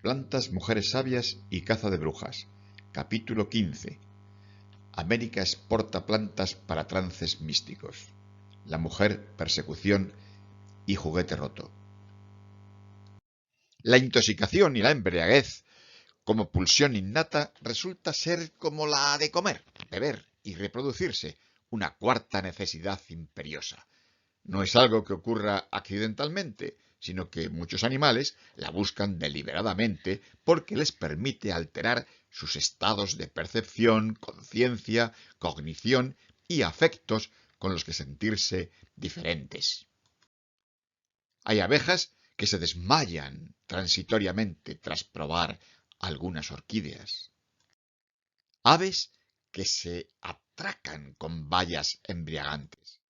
Plantas, mujeres sabias y caza de brujas. Capítulo 15. América exporta plantas para trances místicos. La mujer, persecución y juguete roto. La intoxicación y la embriaguez, como pulsión innata, resulta ser como la de comer, beber y reproducirse, una cuarta necesidad imperiosa. No es algo que ocurra accidentalmente, sino que muchos animales la buscan deliberadamente porque les permite alterar sus estados de percepción, conciencia, cognición y afectos con los que sentirse diferentes. Hay abejas que se desmayan transitoriamente tras probar algunas orquídeas. Aves que se atracan con bayas embriagantes.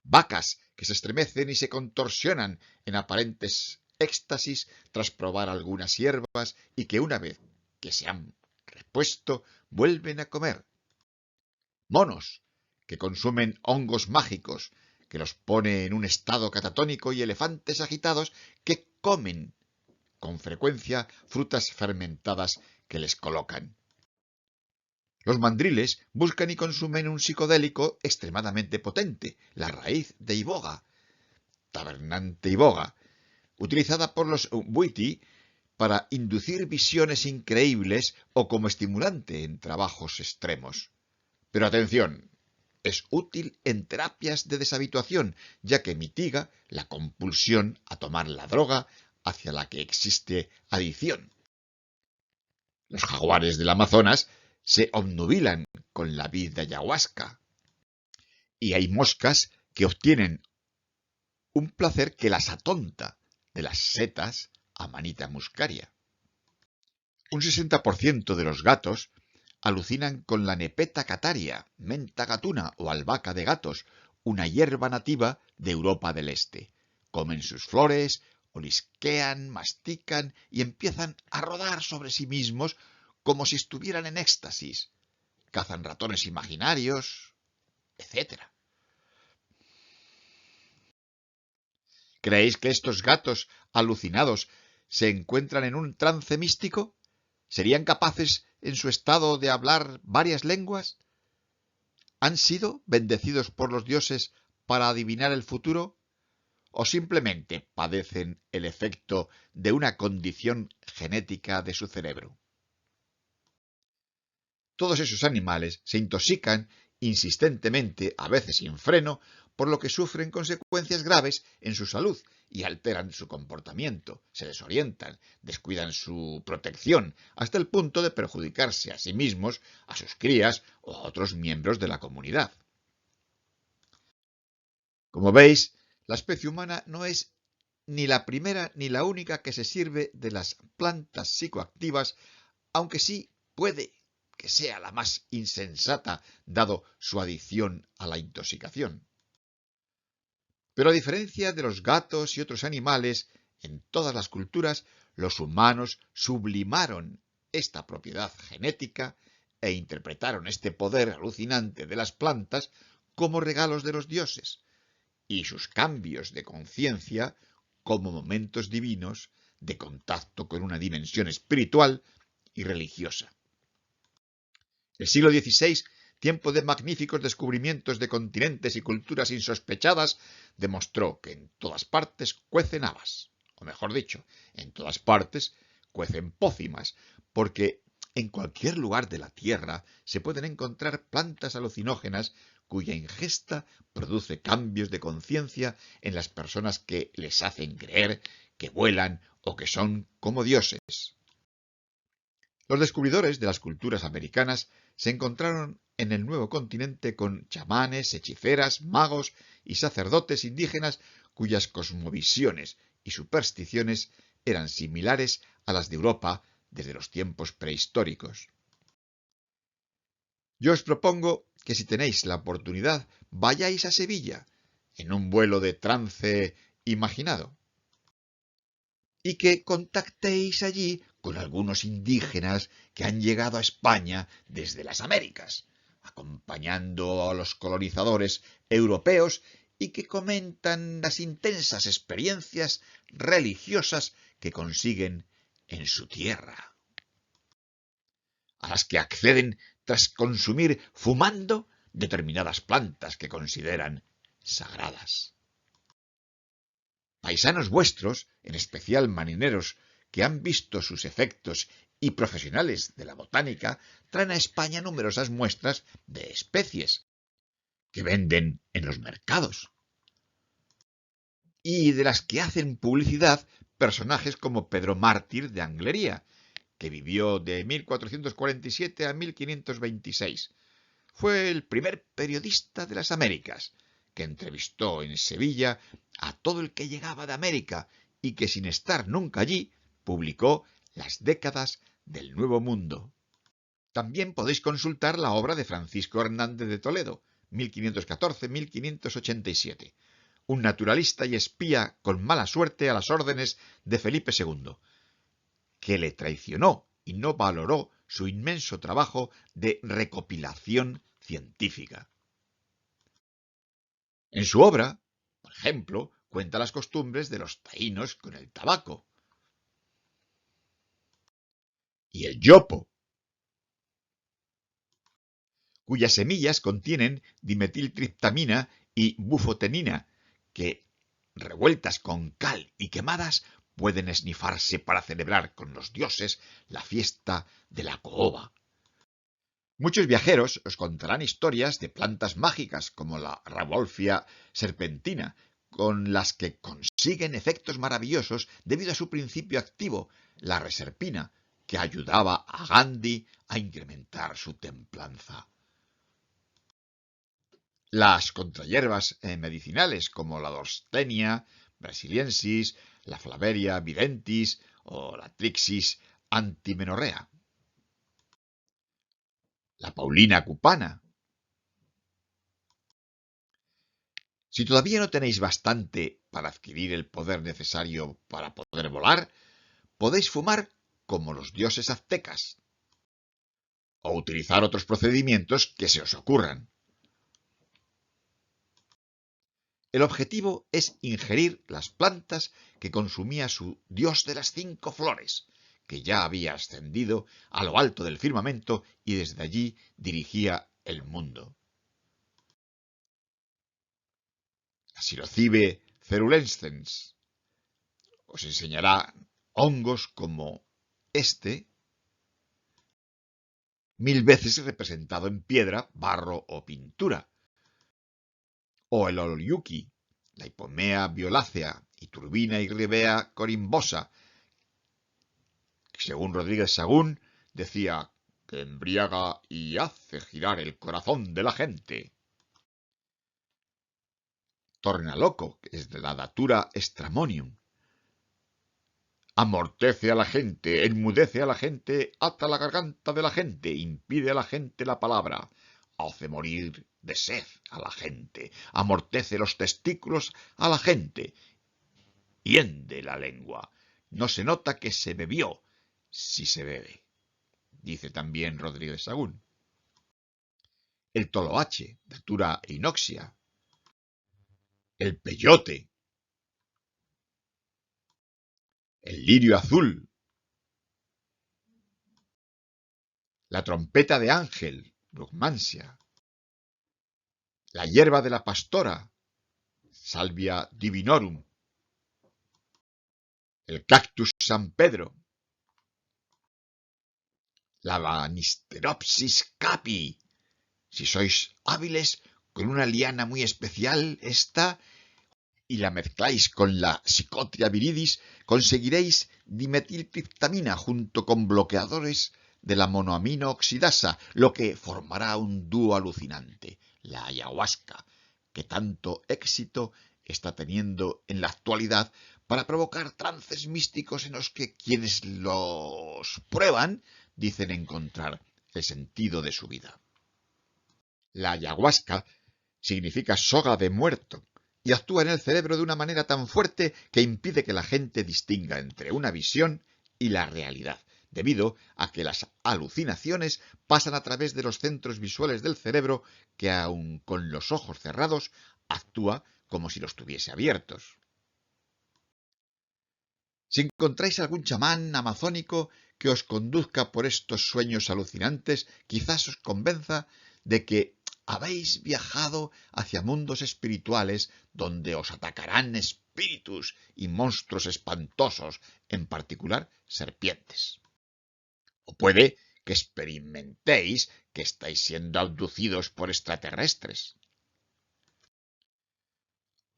Vacas que se estremecen y se contorsionan en aparentes éxtasis tras probar algunas hierbas y que una vez que se han repuesto vuelven a comer. Monos que consumen hongos mágicos que los pone en un estado catatónico y elefantes agitados que comen con frecuencia frutas fermentadas que les colocan. Los mandriles buscan y consumen un psicodélico extremadamente potente, la raíz de iboga, tabernante iboga, utilizada por los Bwiti para inducir visiones increíbles o como estimulante en trabajos extremos. Pero atención, es útil en terapias de deshabituación, ya que mitiga la compulsión a tomar la droga hacia la que existe adicción. Los jaguares del Amazonas se obnubilan con la vid de ayahuasca. Y hay moscas que obtienen un placer que las atonta de las setas Amanita muscaria. Un 60% de los gatos alucinan con la Nepeta cataria, menta gatuna o albahaca de gatos, una hierba nativa de Europa del Este. Comen sus flores, olisquean, mastican y empiezan a rodar sobre sí mismos como si estuvieran en éxtasis. Cazan ratones imaginarios, etc. ¿Creéis que estos gatos alucinados se encuentran en un trance místico? ¿Serían capaces en su estado de hablar varias lenguas? ¿Han sido bendecidos por los dioses para adivinar el futuro? ¿O simplemente padecen el efecto de una condición genética de su cerebro? Todos esos animales se intoxican insistentemente, a veces sin freno, por lo que sufren consecuencias graves en su salud y alteran su comportamiento, se desorientan, descuidan su protección, hasta el punto de perjudicarse a sí mismos, a sus crías o a otros miembros de la comunidad. Como veis, la especie humana no es ni la primera ni la única que se sirve de las plantas psicoactivas, aunque sí puede que sea la más insensata, dado su adicción a la intoxicación. Pero a diferencia de los gatos y otros animales, en todas las culturas, los humanos sublimaron esta propiedad genética e interpretaron este poder alucinante de las plantas como regalos de los dioses, y sus cambios de conciencia como momentos divinos de contacto con una dimensión espiritual y religiosa. El siglo XVI, tiempo de magníficos descubrimientos de continentes y culturas insospechadas, demostró que en todas partes cuecen habas, o mejor dicho, en todas partes cuecen pócimas, porque en cualquier lugar de la Tierra se pueden encontrar plantas alucinógenas cuya ingesta produce cambios de conciencia en las personas que les hacen creer que vuelan o que son como dioses. Los descubridores de las culturas americanas se encontraron en el nuevo continente con chamanes, hechiceras, magos y sacerdotes indígenas cuyas cosmovisiones y supersticiones eran similares a las de Europa desde los tiempos prehistóricos. Yo os propongo que si tenéis la oportunidad vayáis a Sevilla en un vuelo de trance imaginado y que contactéis allí con algunos indígenas que han llegado a España desde las Américas, acompañando a los colonizadores europeos y que comentan las intensas experiencias religiosas que consiguen en su tierra, a las que acceden tras consumir fumando determinadas plantas que consideran sagradas. Paisanos vuestros, en especial marineros que han visto sus efectos y profesionales de la botánica, traen a España numerosas muestras de especies que venden en los mercados y de las que hacen publicidad personajes como Pedro Mártir de Anglería, que vivió de 1447 a 1526. Fue el primer periodista de las Américas, que entrevistó en Sevilla a todo el que llegaba de América y que, sin estar nunca allí, publicó Las décadas del Nuevo Mundo. También podéis consultar la obra de Francisco Hernández de Toledo, 1514-1587, un naturalista y espía con mala suerte a las órdenes de Felipe II, que le traicionó y no valoró su inmenso trabajo de recopilación científica. En su obra, por ejemplo, cuenta las costumbres de los taínos con el tabaco y el yopo, cuyas semillas contienen dimetiltriptamina y bufotenina, que, revueltas con cal y quemadas, pueden esnifarse para celebrar con los dioses la fiesta de la caoba. Muchos viajeros os contarán historias de plantas mágicas como la Rauwolfia serpentina, con las que consiguen efectos maravillosos debido a su principio activo, la reserpina, que ayudaba a Gandhi a incrementar su templanza. Las contrahierbas medicinales como la Dorstenia brasiliensis, la Flaveria videntis o la Trixis antimenorrea, la Paulina cupana. Si todavía no tenéis bastante para adquirir el poder necesario para poder volar, podéis fumar como los dioses aztecas o utilizar otros procedimientos que se os ocurran. El objetivo es ingerir las plantas que consumía su dios de las 5 flores, que ya había ascendido a lo alto del firmamento y desde allí dirigía el mundo. La Psilocybe cerulescens os enseñará hongos como este, 1000 veces representado en piedra, barro o pintura, o el Oleuki, la Hipomea violácea y Turbina irribea corimbosa, que según Rodríguez Sagún decía que embriaga y hace girar el corazón de la gente. Torna loco, que es de la datura Stramonium. Amortece a la gente, enmudece a la gente, ata la garganta de la gente, impide a la gente la palabra, hace morir de sed a la gente, amortece los testículos a la gente, hiende la lengua. No se nota que se bebió, si se bebe, dice también Rodríguez Sagún. El toloache, datura inoxia. El peyote. El lirio azul. La trompeta de ángel, brugmansia. La hierba de la pastora, Salvia divinorum. El cactus San Pedro. La Banisteropsis capi. Si sois hábiles, con una liana muy especial esta, y la mezcláis con la Psychotria viridis, conseguiréis dimetiltriptamina junto con bloqueadores de la monoamino oxidasa, lo que formará un dúo alucinante, la ayahuasca, que tanto éxito está teniendo en la actualidad para provocar trances místicos en los que quienes los prueban dicen encontrar el sentido de su vida. La ayahuasca significa soga de muerto y actúa en el cerebro de una manera tan fuerte que impide que la gente distinga entre una visión y la realidad, debido a que las alucinaciones pasan a través de los centros visuales del cerebro que, aun con los ojos cerrados, actúa como si los tuviese abiertos. Si encontráis algún chamán amazónico que os conduzca por estos sueños alucinantes, quizás os convenza de que habéis viajado hacia mundos espirituales donde os atacarán espíritus y monstruos espantosos, en particular serpientes. O puede que experimentéis que estáis siendo abducidos por extraterrestres.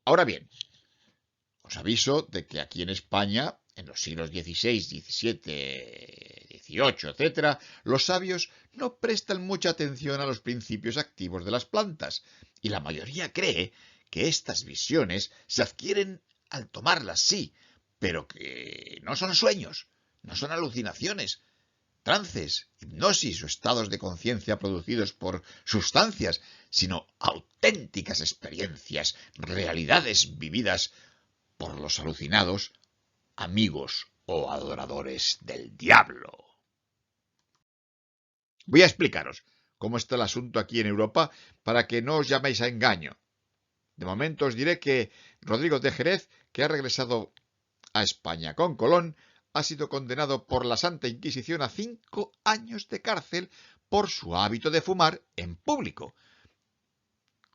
Ahora bien, os aviso de que aquí en España, en los siglos XVI, XVII, XVIII, etc., los sabios no prestan mucha atención a los principios activos de las plantas, y la mayoría cree que estas visiones se adquieren al tomarlas, sí, pero que no son sueños, no son alucinaciones, trances, hipnosis o estados de conciencia producidos por sustancias, sino auténticas experiencias, realidades vividas por los alucinados, amigos o adoradores del diablo. Voy a explicaros cómo está el asunto aquí en Europa para que no os llaméis a engaño. De momento os diré que Rodrigo de Jerez, que ha regresado a España con Colón, ha sido condenado por la Santa Inquisición a 5 años de cárcel por su hábito de fumar en público,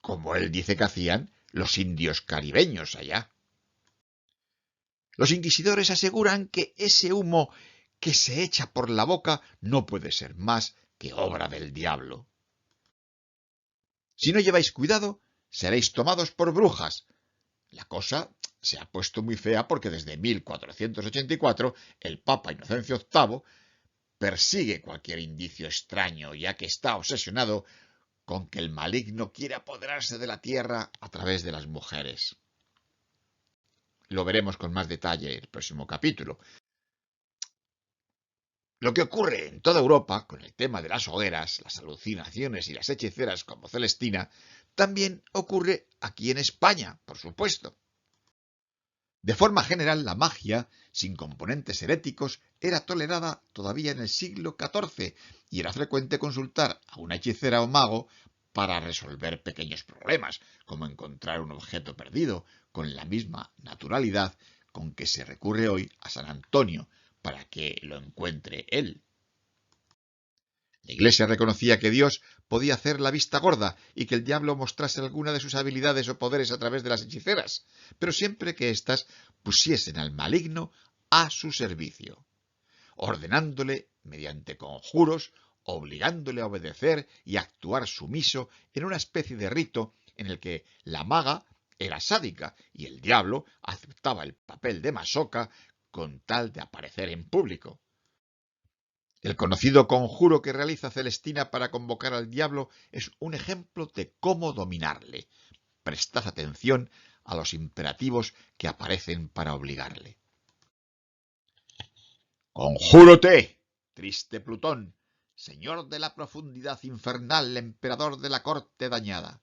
como él dice que hacían los indios caribeños allá. Los inquisidores aseguran que ese humo que se echa por la boca no puede ser más que obra del diablo. Si no lleváis cuidado, seréis tomados por brujas. La cosa se ha puesto muy fea porque desde 1484 el Papa Inocencio VIII persigue cualquier indicio extraño, ya que está obsesionado con que el maligno quiere apoderarse de la tierra a través de las mujeres. Lo veremos con más detalle en el próximo capítulo. Lo que ocurre en toda Europa con el tema de las hogueras, las alucinaciones y las hechiceras como Celestina, también ocurre aquí en España, por supuesto. De forma general, la magia, sin componentes heréticos, era tolerada todavía en el siglo XIV y era frecuente consultar a una hechicera o mago para resolver pequeños problemas, como encontrar un objeto perdido, con la misma naturalidad con que se recurre hoy a San Antonio para que lo encuentre él. La Iglesia reconocía que Dios podía hacer la vista gorda y que el diablo mostrase alguna de sus habilidades o poderes a través de las hechiceras, pero siempre que éstas pusiesen al maligno a su servicio, ordenándole mediante conjuros, obligándole a obedecer y a actuar sumiso en una especie de rito en el que la maga era sádica y el diablo aceptaba el papel de masoca con tal de aparecer en público. El conocido conjuro que realiza Celestina para convocar al diablo es un ejemplo de cómo dominarle. Prestad atención a los imperativos que aparecen para obligarle. Conjúrote, triste Plutón, señor de la profundidad infernal, emperador de la corte dañada.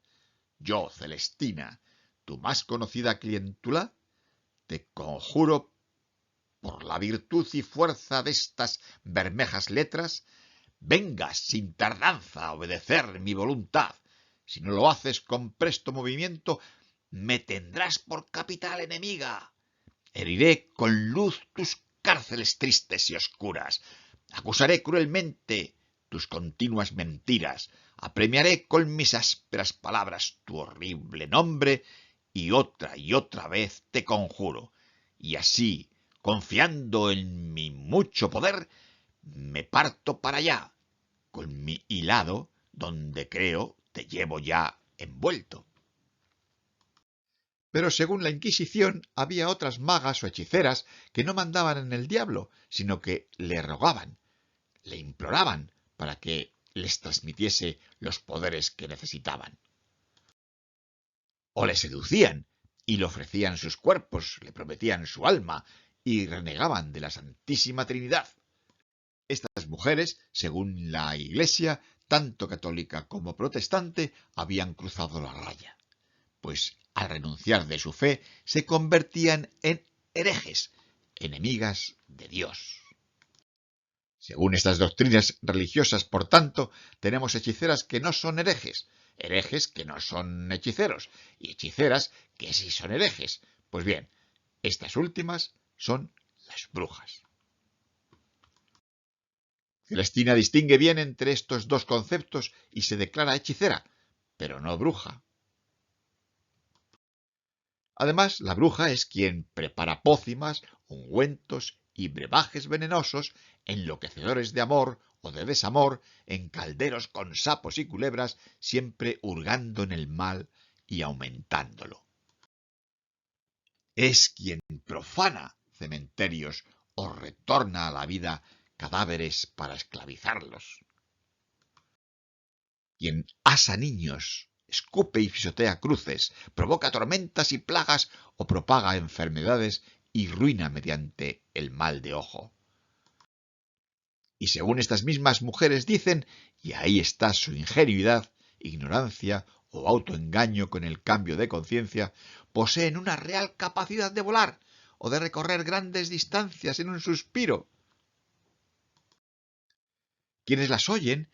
Yo, Celestina, tu más conocida clientela, te conjuro por la virtud y fuerza de estas bermejas letras, vengas sin tardanza a obedecer mi voluntad. Si no lo haces con presto movimiento, me tendrás por capital enemiga. Heriré con luz tus cárceles tristes y oscuras. Acusaré cruelmente tus continuas mentiras. Apremiaré con mis ásperas palabras tu horrible nombre y otra vez te conjuro. Y así, confiando en mi mucho poder, me parto para allá, con mi hilado, donde creo te llevo ya envuelto. Pero según la Inquisición, había otras magas o hechiceras que no mandaban en el diablo, sino que le rogaban, le imploraban para que les transmitiese los poderes que necesitaban. O le seducían y le ofrecían sus cuerpos, le prometían su alma y renegaban de la Santísima Trinidad. Estas mujeres, según la Iglesia, tanto católica como protestante, habían cruzado la raya, pues al renunciar de su fe se convertían en herejes, enemigas de Dios. Según estas doctrinas religiosas, por tanto, tenemos hechiceras que no son herejes, herejes que no son hechiceros, y hechiceras que sí son herejes. Pues bien, estas últimas son las brujas. Celestina distingue bien entre estos dos conceptos y se declara hechicera, pero no bruja. Además, la bruja es quien prepara pócimas, ungüentos y brebajes venenosos, enloquecedores de amor o de desamor, en calderos con sapos y culebras, siempre hurgando en el mal y aumentándolo. Es quien profana cementerios o retorna a la vida cadáveres para esclavizarlos. Quien asa niños, escupe y pisotea cruces, provoca tormentas y plagas o propaga enfermedades y ruina mediante el mal de ojo. Y según estas mismas mujeres dicen, y ahí está su ingenuidad, ignorancia o autoengaño con el cambio de conciencia, poseen una real capacidad de volar o de recorrer grandes distancias en un suspiro. Quienes las oyen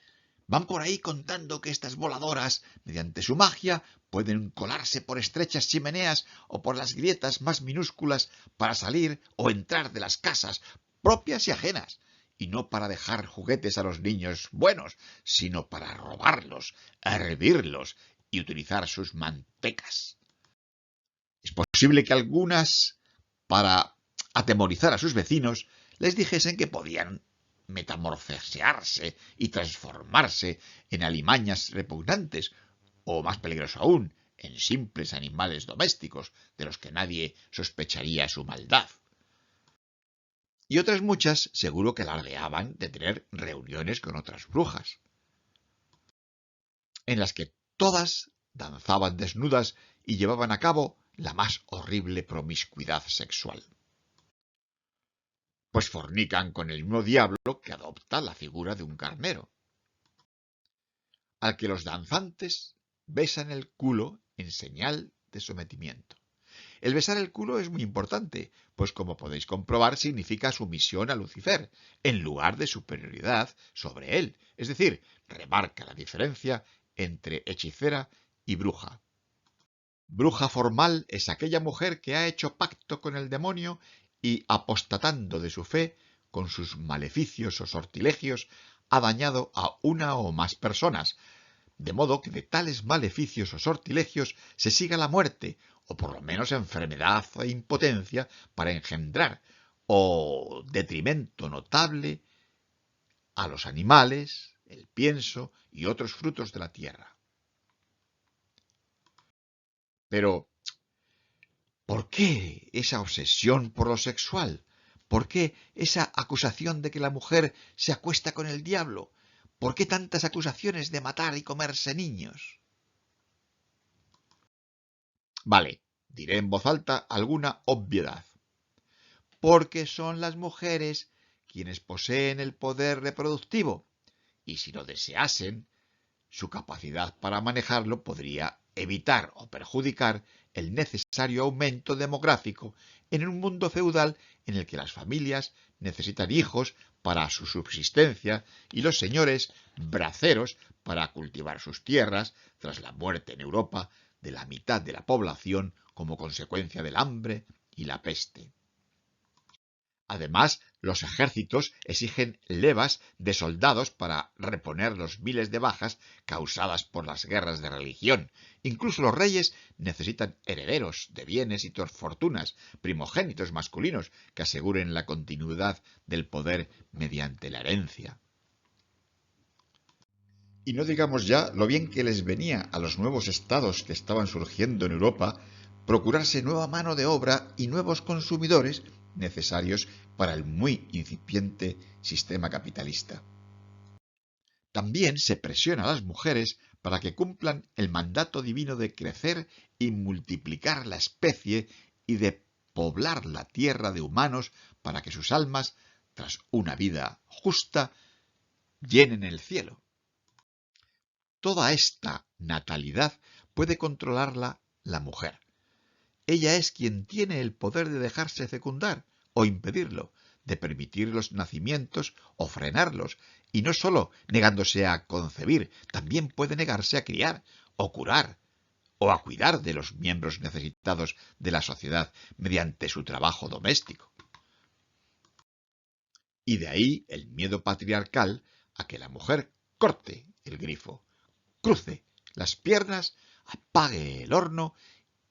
van por ahí contando que estas voladoras, mediante su magia, pueden colarse por estrechas chimeneas o por las grietas más minúsculas para salir o entrar de las casas, propias y ajenas, y no para dejar juguetes a los niños buenos, sino para robarlos, hervirlos y utilizar sus mantecas. Es posible que algunas, para atemorizar a sus vecinos, les dijesen que podían metamorfosearse y transformarse en alimañas repugnantes, o más peligroso aún, en simples animales domésticos, de los que nadie sospecharía su maldad. Y otras muchas seguro que alardeaban de tener reuniones con otras brujas, en las que todas danzaban desnudas y llevaban a cabo la más horrible promiscuidad sexual. Pues fornican con el mismo diablo que adopta la figura de un carnero, al que los danzantes besan el culo en señal de sometimiento. El besar el culo es muy importante, pues como podéis comprobar significa sumisión a Lucifer, en lugar de superioridad sobre él, es decir, remarca la diferencia entre hechicera y bruja. Bruja formal es aquella mujer que ha hecho pacto con el demonio y, apostatando de su fe, con sus maleficios o sortilegios, ha dañado a una o más personas, de modo que de tales maleficios o sortilegios se siga la muerte, o por lo menos enfermedad e impotencia para engendrar, o detrimento notable a los animales, el pienso y otros frutos de la tierra. Pero, ¿por qué esa obsesión por lo sexual? ¿Por qué esa acusación de que la mujer se acuesta con el diablo? ¿Por qué tantas acusaciones de matar y comerse niños? Vale, diré en voz alta alguna obviedad. Porque son las mujeres quienes poseen el poder reproductivo, y si lo deseasen, su capacidad para manejarlo podría evitar o perjudicar el necesario aumento demográfico en un mundo feudal en el que las familias necesitan hijos para su subsistencia y los señores braceros para cultivar sus tierras tras la muerte en Europa de la mitad de la población como consecuencia del hambre y la peste. Además, los ejércitos exigen levas de soldados para reponer los miles de bajas causadas por las guerras de religión. Incluso los reyes necesitan herederos de bienes y fortunas, primogénitos masculinos que aseguren la continuidad del poder mediante la herencia. Y no digamos ya lo bien que les venía a los nuevos estados que estaban surgiendo en Europa procurarse nueva mano de obra y nuevos consumidores necesarios para el muy incipiente sistema capitalista. También se presiona a las mujeres para que cumplan el mandato divino de crecer y multiplicar la especie y de poblar la tierra de humanos para que sus almas, tras una vida justa, llenen el cielo. Toda esta natalidad puede controlarla la mujer. Ella es quien tiene el poder de dejarse fecundar o impedirlo, de permitir los nacimientos o frenarlos, y no sólo negándose a concebir, también puede negarse a criar o curar o a cuidar de los miembros necesitados de la sociedad mediante su trabajo doméstico. Y de ahí el miedo patriarcal a que la mujer corte el grifo, cruce las piernas, apague el horno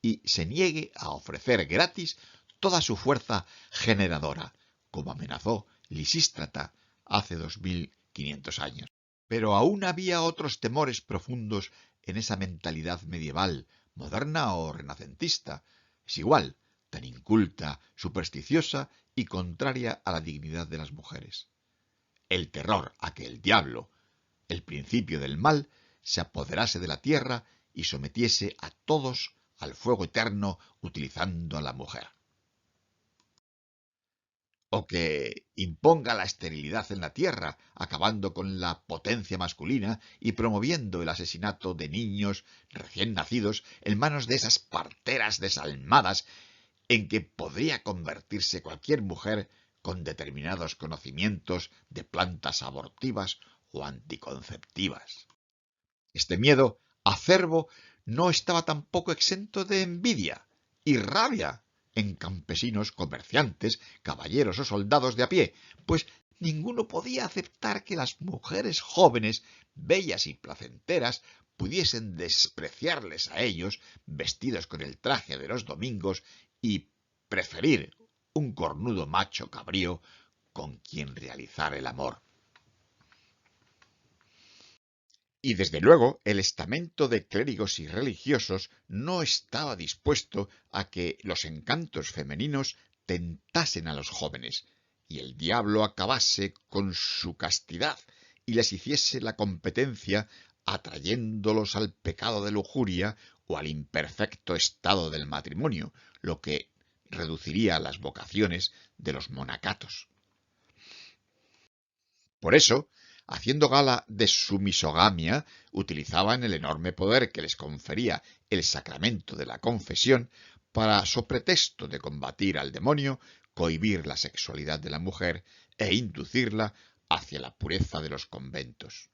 y se niegue a ofrecer gratis toda su fuerza generadora, como amenazó Lisístrata hace 2500 años. Pero aún había otros temores profundos en esa mentalidad medieval, moderna o renacentista. Es igual, tan inculta, supersticiosa y contraria a la dignidad de las mujeres. El terror a que el diablo, el principio del mal, se apoderase de la tierra y sometiese a todos al fuego eterno utilizando a la mujer. O que imponga la esterilidad en la tierra, acabando con la potencia masculina y promoviendo el asesinato de niños recién nacidos en manos de esas parteras desalmadas en que podría convertirse cualquier mujer con determinados conocimientos de plantas abortivas o anticonceptivas. Este miedo acerbo no estaba tampoco exento de envidia y rabia en campesinos, comerciantes, caballeros o soldados de a pie, pues ninguno podía aceptar que las mujeres jóvenes, bellas y placenteras, pudiesen despreciarles a ellos, vestidos con el traje de los domingos, y preferir un cornudo macho cabrío con quien realizar el amor. Y desde luego el estamento de clérigos y religiosos no estaba dispuesto a que los encantos femeninos tentasen a los jóvenes, y el diablo acabase con su castidad y les hiciese la competencia atrayéndolos al pecado de lujuria o al imperfecto estado del matrimonio, lo que reduciría las vocaciones de los monacatos. Por eso, haciendo gala de su misogamia, utilizaban el enorme poder que les confería el sacramento de la confesión para, so pretexto de combatir al demonio, cohibir la sexualidad de la mujer e inducirla hacia la pureza de los conventos.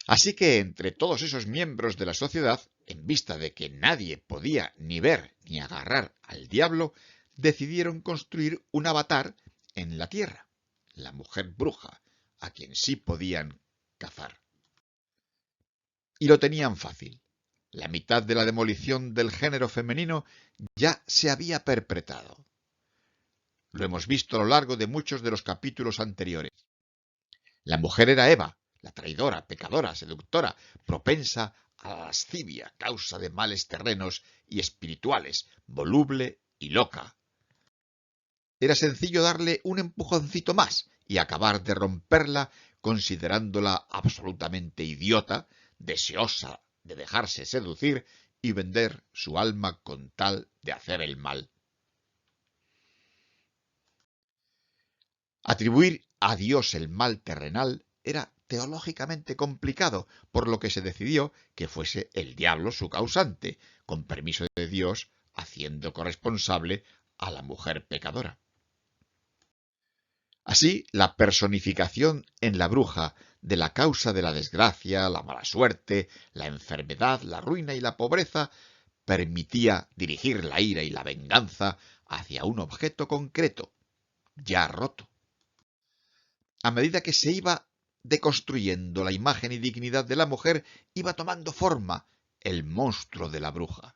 Así que entre todos esos miembros de la sociedad, en vista de que nadie podía ni ver ni agarrar al diablo, decidieron construir un avatar en la tierra, la mujer bruja, a quien sí podían cazar. Y lo tenían fácil. La mitad de la demolición del género femenino ya se había perpetrado. Lo hemos visto a lo largo de muchos de los capítulos anteriores. La mujer era Eva, la traidora, pecadora, seductora, propensa a la lascivia, causa de males terrenos y espirituales, voluble y loca. Era sencillo darle un empujoncito más y acabar de romperla considerándola absolutamente idiota, deseosa de dejarse seducir y vender su alma con tal de hacer el mal. Atribuir a Dios el mal terrenal era teológicamente complicado, por lo que se decidió que fuese el diablo su causante, con permiso de Dios, haciendo corresponsable a la mujer pecadora. Así, la personificación en la bruja de la causa de la desgracia, la mala suerte, la enfermedad, la ruina y la pobreza permitía dirigir la ira y la venganza hacia un objeto concreto, ya roto. A medida que se iba deconstruyendo la imagen y dignidad de la mujer, iba tomando forma el monstruo de la bruja,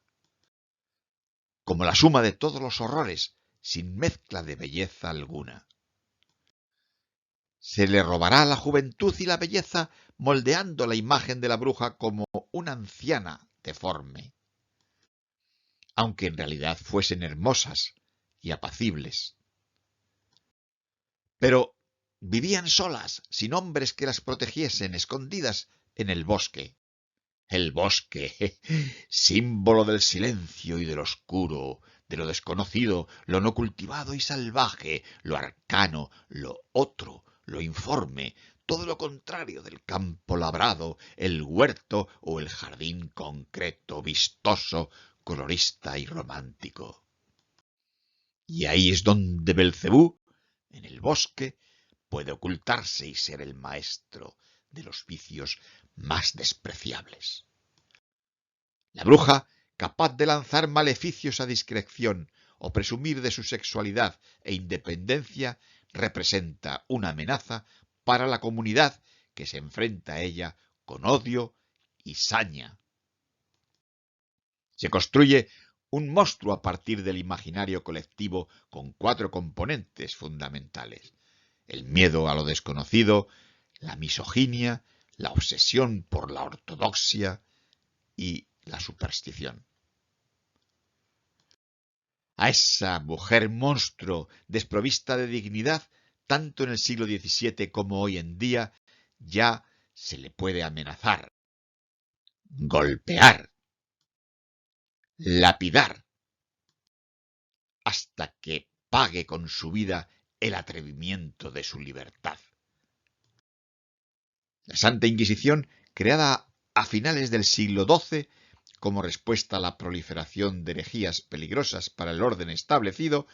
como la suma de todos los horrores, sin mezcla de belleza alguna. Se le robará la juventud y la belleza moldeando la imagen de la bruja como una anciana deforme, aunque en realidad fuesen hermosas y apacibles. Pero vivían solas, sin hombres que las protegiesen, escondidas en el bosque. El bosque, símbolo del silencio y del oscuro, de lo desconocido, lo no cultivado y salvaje, lo arcano, lo otro, lo informe, todo lo contrario del campo labrado, el huerto o el jardín concreto, vistoso, colorista y romántico. Y ahí es donde Belcebú, en el bosque, puede ocultarse y ser el maestro de los vicios más despreciables. La bruja, capaz de lanzar maleficios a discreción o presumir de su sexualidad e independencia, representa una amenaza para la comunidad que se enfrenta a ella con odio y saña. Se construye un monstruo a partir del imaginario colectivo con 4 componentes fundamentales: el miedo a lo desconocido, la misoginia, la obsesión por la ortodoxia y la superstición. A esa mujer monstruo desprovista de dignidad, tanto en el siglo XVII como hoy en día, ya se le puede amenazar, golpear, lapidar, hasta que pague con su vida el atrevimiento de su libertad. La Santa Inquisición, creada a finales del siglo XII como respuesta a la proliferación de herejías peligrosas para el orden establecido,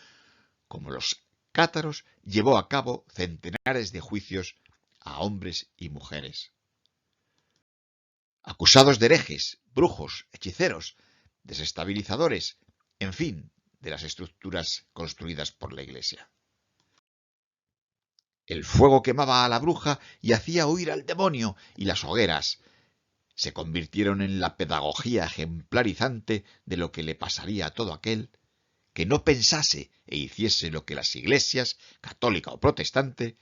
como los cátaros, llevó a cabo centenares de juicios a hombres y mujeres acusados de herejes, brujos, hechiceros, desestabilizadores, en fin, de las estructuras construidas por la Iglesia. El fuego quemaba a la bruja y hacía huir al demonio, y las hogueras se convirtieron en la pedagogía ejemplarizante de lo que le pasaría a todo aquel que no pensase e hiciese lo que las iglesias, católica o protestante,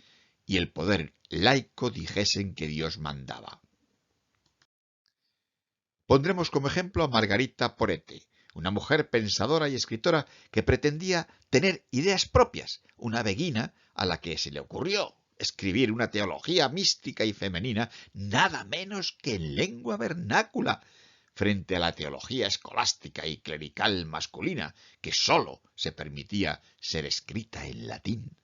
y el poder laico dijesen que Dios mandaba. Pondremos como ejemplo a Margarita Porete, una mujer pensadora y escritora que pretendía tener ideas propias, una beguina a la que se le ocurrió escribir una teología mística y femenina nada menos que en lengua vernácula, frente a la teología escolástica y clerical masculina, que sólo se permitía ser escrita en latín.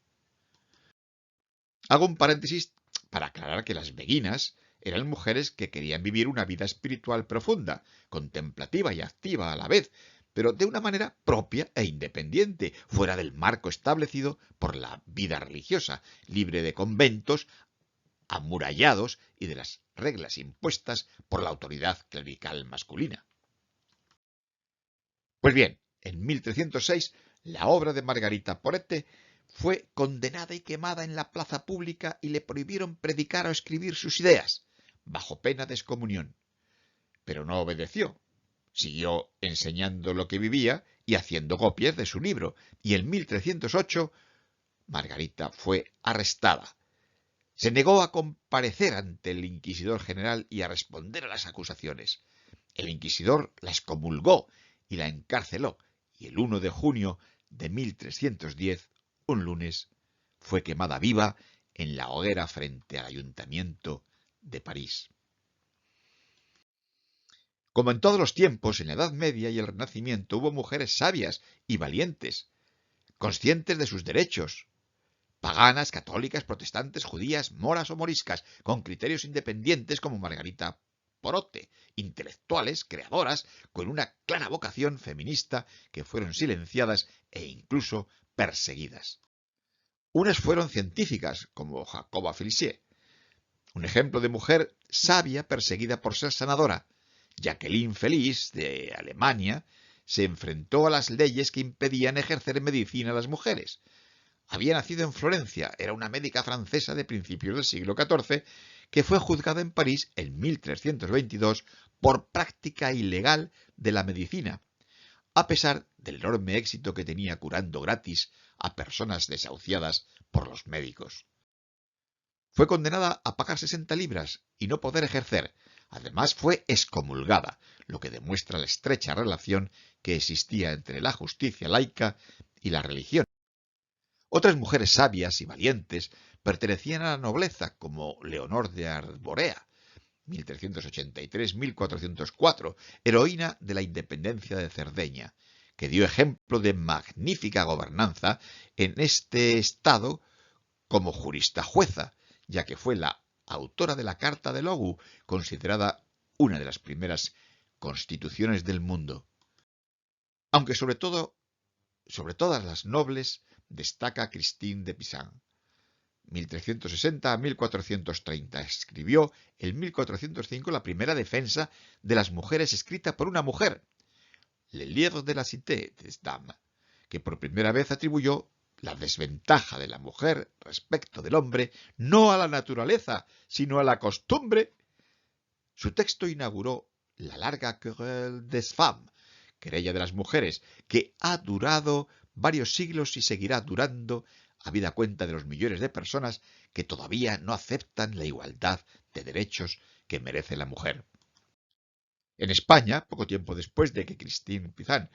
Hago un paréntesis para aclarar que las beguinas eran mujeres que querían vivir una vida espiritual profunda, contemplativa y activa a la vez, pero de una manera propia e independiente, fuera del marco establecido por la vida religiosa, libre de conventos amurallados y de las reglas impuestas por la autoridad clerical masculina. Pues bien, en 1306, la obra de Margarita Porete fue condenada y quemada en la plaza pública y le prohibieron predicar o escribir sus ideas, bajo pena de excomunión. Pero no obedeció. Siguió enseñando lo que vivía y haciendo copias de su libro, y en 1308 Margarita fue arrestada. Se negó a comparecer ante el inquisidor general y a responder a las acusaciones. El inquisidor la excomulgó y la encarceló, y el 1 de junio de 1310, un lunes, fue quemada viva en la hoguera frente al ayuntamiento de París. Como en todos los tiempos, en la Edad Media y el Renacimiento hubo mujeres sabias y valientes, conscientes de sus derechos, paganas, católicas, protestantes, judías, moras o moriscas, con criterios independientes como Margarita Porete, intelectuales, creadoras, con una clara vocación feminista que fueron silenciadas e incluso perseguidas. Unas fueron científicas, como Jacoba Filissier, un ejemplo de mujer sabia perseguida por ser sanadora. Jacqueline Felice, de Alemania, se enfrentó a las leyes que impedían ejercer medicina a las mujeres. Había nacido en Florencia, era una médica francesa de principios del siglo XIV, que fue juzgada en París en 1322 por práctica ilegal de la medicina, a pesar del enorme éxito que tenía curando gratis a personas desahuciadas por los médicos. Fue condenada a pagar 60 libras y no poder ejercer. Además, fue excomulgada, lo que demuestra la estrecha relación que existía entre la justicia laica y la religión. Otras mujeres sabias y valientes pertenecían a la nobleza, como Leonor de Arborea, 1383-1404, heroína de la independencia de Cerdeña, que dio ejemplo de magnífica gobernanza en este estado como jurista jueza, ya que fue la autora de la Carta de Logu, considerada una de las primeras constituciones del mundo. Aunque sobre todas las nobles, destaca Christine de Pisan. 1360 a 1430. Escribió en 1405 la primera defensa de las mujeres escrita por una mujer, Le Livre de la Cité des Dames, que por primera vez atribuyó la desventaja de la mujer respecto del hombre, no a la naturaleza, sino a la costumbre. Su texto inauguró la larga querelle des femmes, querella de las mujeres, que ha durado varios siglos y seguirá durando, habida cuenta de los millones de personas que todavía no aceptan la igualdad de derechos que merece la mujer. En España, poco tiempo después de que Christine Pizan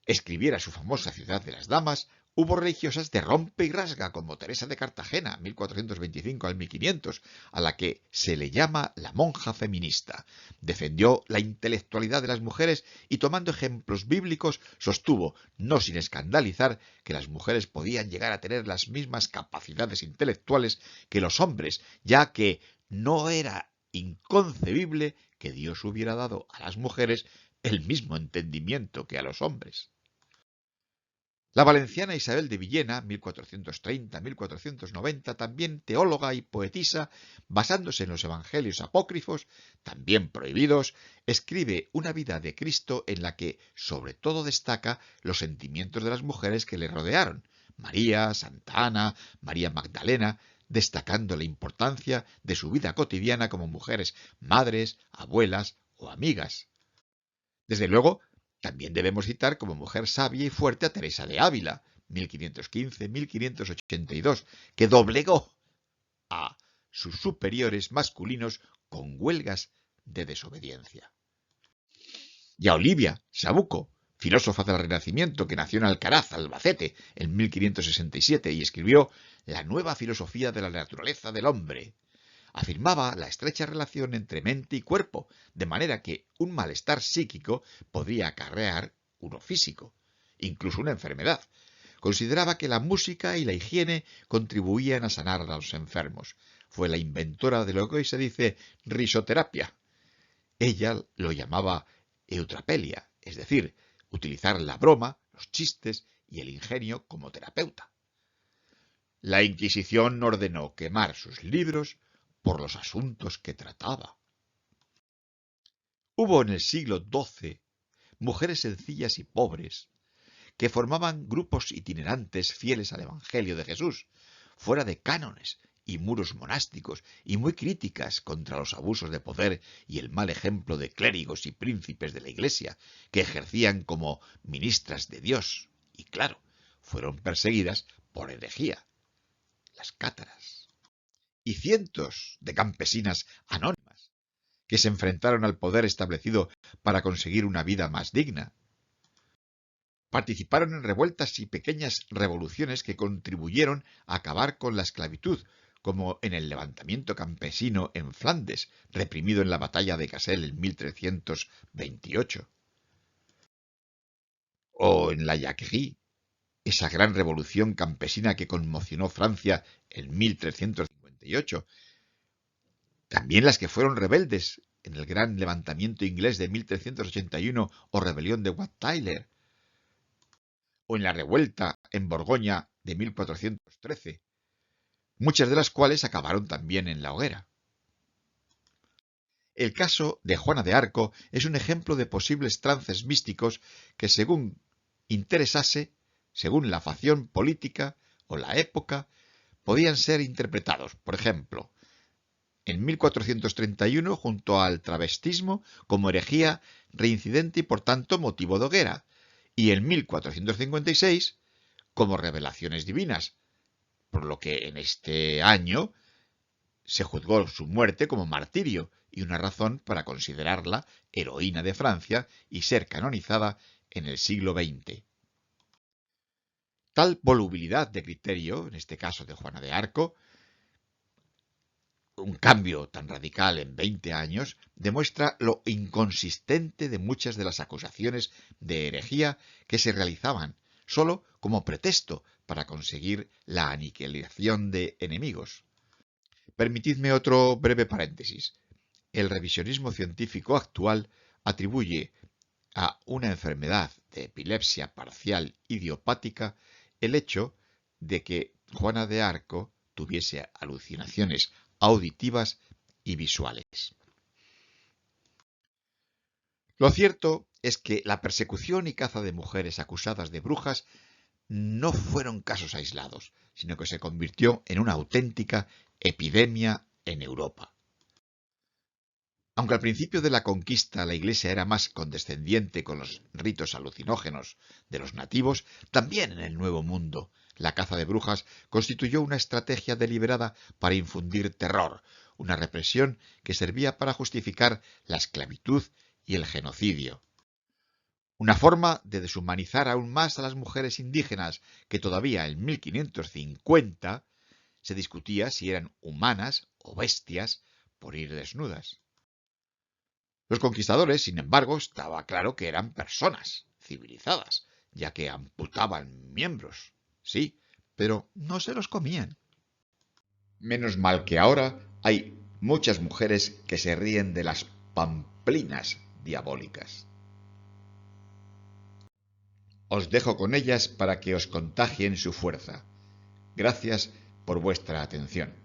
escribiera su famosa Ciudad de las Damas, hubo religiosas de rompe y rasga, como Teresa de Cartagena, 1425 al 1500, a la que se le llama la monja feminista. Defendió la intelectualidad de las mujeres y, tomando ejemplos bíblicos, sostuvo, no sin escandalizar, que las mujeres podían llegar a tener las mismas capacidades intelectuales que los hombres, ya que no era inconcebible que Dios hubiera dado a las mujeres el mismo entendimiento que a los hombres. La valenciana Isabel de Villena, 1430-1490, también teóloga y poetisa, basándose en los evangelios apócrifos, también prohibidos, escribe una vida de Cristo en la que sobre todo destaca los sentimientos de las mujeres que le rodearon, María, Santa Ana, María Magdalena, destacando la importancia de su vida cotidiana como mujeres, madres, abuelas o amigas. Desde luego, también debemos citar como mujer sabia y fuerte a Teresa de Ávila, 1515-1582, que doblegó a sus superiores masculinos con huelgas de desobediencia. Y a Olivia Sabuco, filósofa del Renacimiento que nació en Alcaraz, Albacete, en 1567 y escribió La nueva filosofía de la naturaleza del hombre. Afirmaba la estrecha relación entre mente y cuerpo, de manera que un malestar psíquico podría acarrear uno físico, incluso una enfermedad. Consideraba que la música y la higiene contribuían a sanar a los enfermos. Fue la inventora de lo que hoy se dice risoterapia. Ella lo llamaba eutrapelia, es decir, utilizar la broma, los chistes y el ingenio como terapeuta. La Inquisición ordenó quemar sus libros por los asuntos que trataba. Hubo en el siglo XII mujeres sencillas y pobres que formaban grupos itinerantes fieles al Evangelio de Jesús, fuera de cánones y muros monásticos, y muy críticas contra los abusos de poder y el mal ejemplo de clérigos y príncipes de la Iglesia, que ejercían como ministras de Dios, y claro, fueron perseguidas por herejía, las cátaras. Y cientos de campesinas anónimas que se enfrentaron al poder establecido para conseguir una vida más digna. Participaron en revueltas y pequeñas revoluciones que contribuyeron a acabar con la esclavitud, como en el levantamiento campesino en Flandes, reprimido en la batalla de Cassel en 1328. O en la Jacquerie, esa gran revolución campesina que conmocionó Francia en 1358. También las que fueron rebeldes en el gran levantamiento inglés de 1381 o rebelión de Wat Tyler, o en la revuelta en Borgoña de 1413, muchas de las cuales acabaron también en la hoguera. El caso de Juana de Arco es un ejemplo de posibles trances místicos que, según interesase, según la facción política o la época, podían ser interpretados, por ejemplo, en 1431 junto al travestismo como herejía reincidente y por tanto motivo de hoguera, y en 1456 como revelaciones divinas, por lo que en este año se juzgó su muerte como martirio y una razón para considerarla heroína de Francia y ser canonizada en el siglo XX. Tal volubilidad de criterio, en este caso de Juana de Arco, un cambio tan radical en 20 años, demuestra lo inconsistente de muchas de las acusaciones de herejía que se realizaban, solo como pretexto para conseguir la aniquilación de enemigos. Permitidme otro breve paréntesis. El revisionismo científico actual atribuye a una enfermedad de epilepsia parcial idiopática el hecho de que Juana de Arco tuviese alucinaciones auditivas y visuales. Lo cierto es que la persecución y caza de mujeres acusadas de brujas no fueron casos aislados, sino que se convirtió en una auténtica epidemia en Europa. Aunque al principio de la conquista la Iglesia era más condescendiente con los ritos alucinógenos de los nativos, también en el Nuevo Mundo la caza de brujas constituyó una estrategia deliberada para infundir terror, una represión que servía para justificar la esclavitud y el genocidio. Una forma de deshumanizar aún más a las mujeres indígenas que todavía en 1550 se discutía si eran humanas o bestias por ir desnudas. Los conquistadores, sin embargo, estaba claro que eran personas civilizadas, ya que amputaban miembros, sí, pero no se los comían. Menos mal que ahora hay muchas mujeres que se ríen de las pamplinas diabólicas. Os dejo con ellas para que os contagien su fuerza. Gracias por vuestra atención.